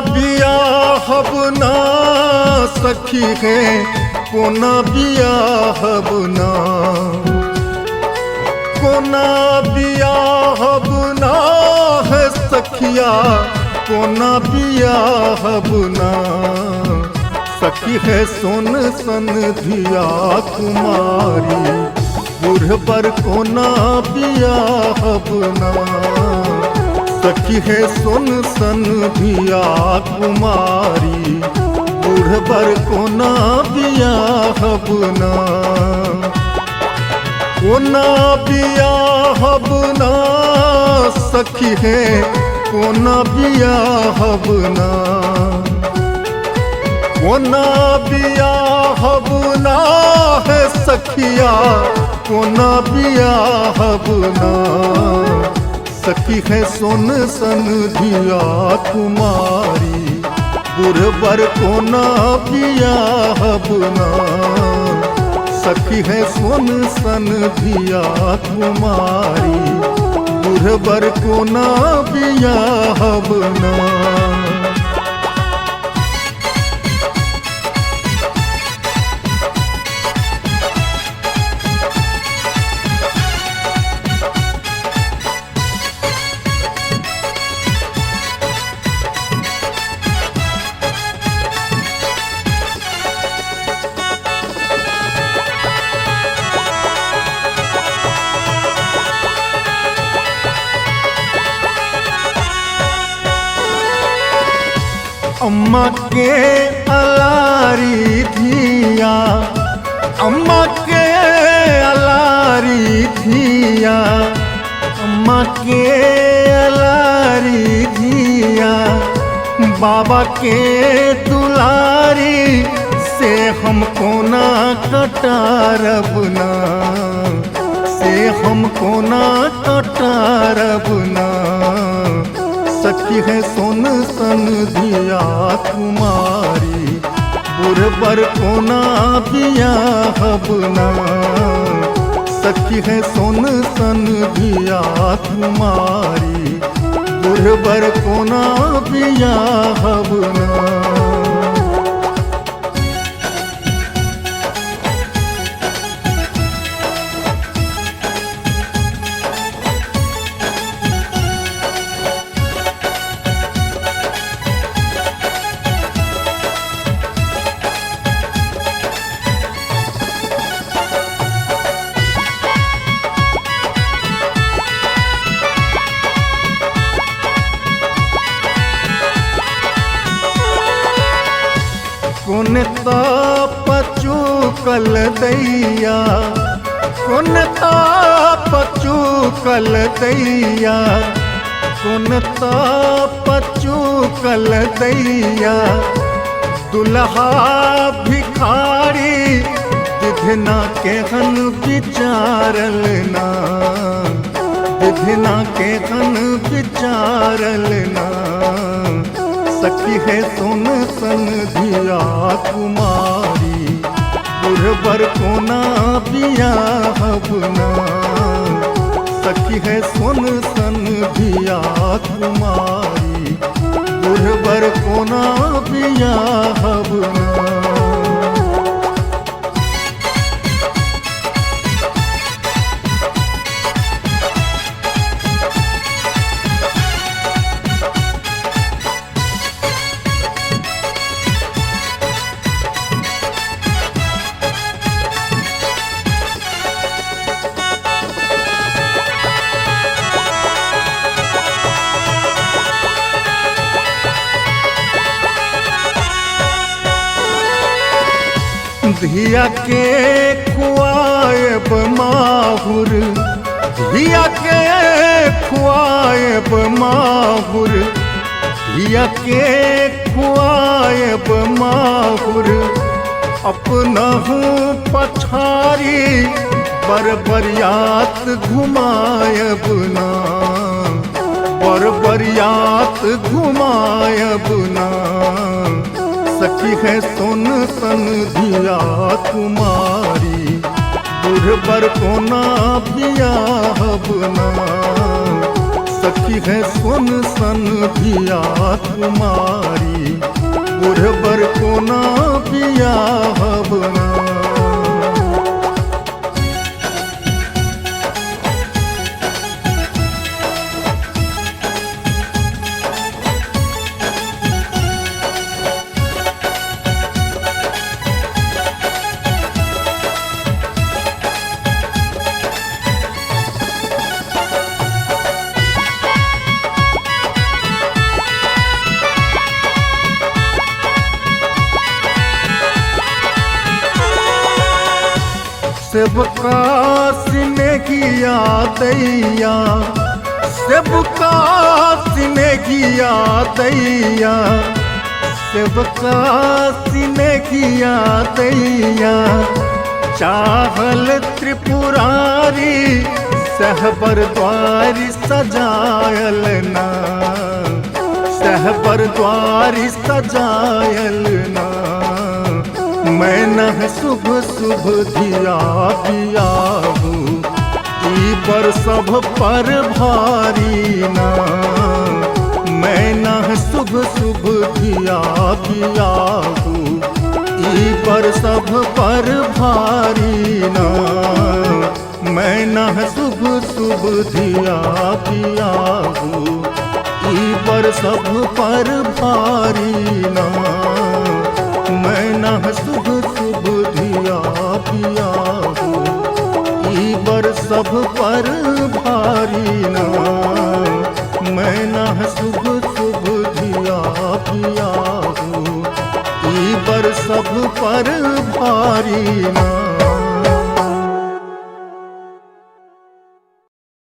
बियाहब ना सखी है, कोना बियाहब ना, कोना बियाहब ना है सखिया, कोना बियाहब ना। सखी है सोन सन धिया कुमारी, बुढ़बर कोना बियाहब ना। सखी है सोन सन धिया कुमारी, बुढ़बर कोना बियाहब ना। कोना बियाहब ना सखी है, कोना बियाहब ना, कोना बियाहब ना है सखिया, कोना बियाहब ना। सखी है सोन सन धिया कुमारी, बुढ़बर कोना बियाहब ना। सखी है सोन सन धिया कुमारी, बुढ़बर कोना बियाहब ना। अम्मा के अलारी धिया, अम्मा के अलारी धिया, अम्मा के अलारी धिया। बाबा के दुलारी से हमको ना कटारब ना, से हमको ना कटारब ना। सखी है सोन सन धिया कुमारी, बुढ़बर कोना बियाहब ना। सखी है सोन सन धिया कुमारी, बुढ़बर कोना बियाहब ना। कौन पचू कल दैया, कौन पचू कल दैया, कौन पचू कल दैया। दुल्हा भिखारी विधना के हन विचारल ना, विधना के हन विचारल ना। सखी है सोन सन धिया कुमारी, बुढ़बर कोना बियाहब ना। सखी है सोन सन धिया कुमारी, बुढ़बर कोना बियाहब ना। धिया के खुआएब माहुर, धिया के खुआएब माहुर, धिया के खुआएब माहुर। अपना हूँ पछारी बरबरियात घुमाएब ना, बरबरियात घुमाएब ना। सखी है सोन सन धिया कुमारी, बुढ़बर कोना बियाहब ना। सखी है सोन सन धिया कुमारी, बुढ़बर कोना बियाहब ना। सेवका सिने किया दैया, सेवका सिने किया दैया, सेवका सिने किया दैया। चाहल त्रिपुरारी सहबर द्वारी सजायल ना, सहबर द्वारी सजायल ना। मैं न शुभ शुभ धिया बियाहू, ई पर सब पर भारी ना। मैं न शुभ शुभ धिया बियाहू, ई पर सब पर भारी ना। मैं न शुभ शुभ धिया बियाहू, ई पर सब पर भारी ना। मैं न शुभ शुभ धिया बियाहू, ई बर सब पर भारी ना। मैं न शुभ शुभ धिया बियाहू, ई बर सब पर भारी ना।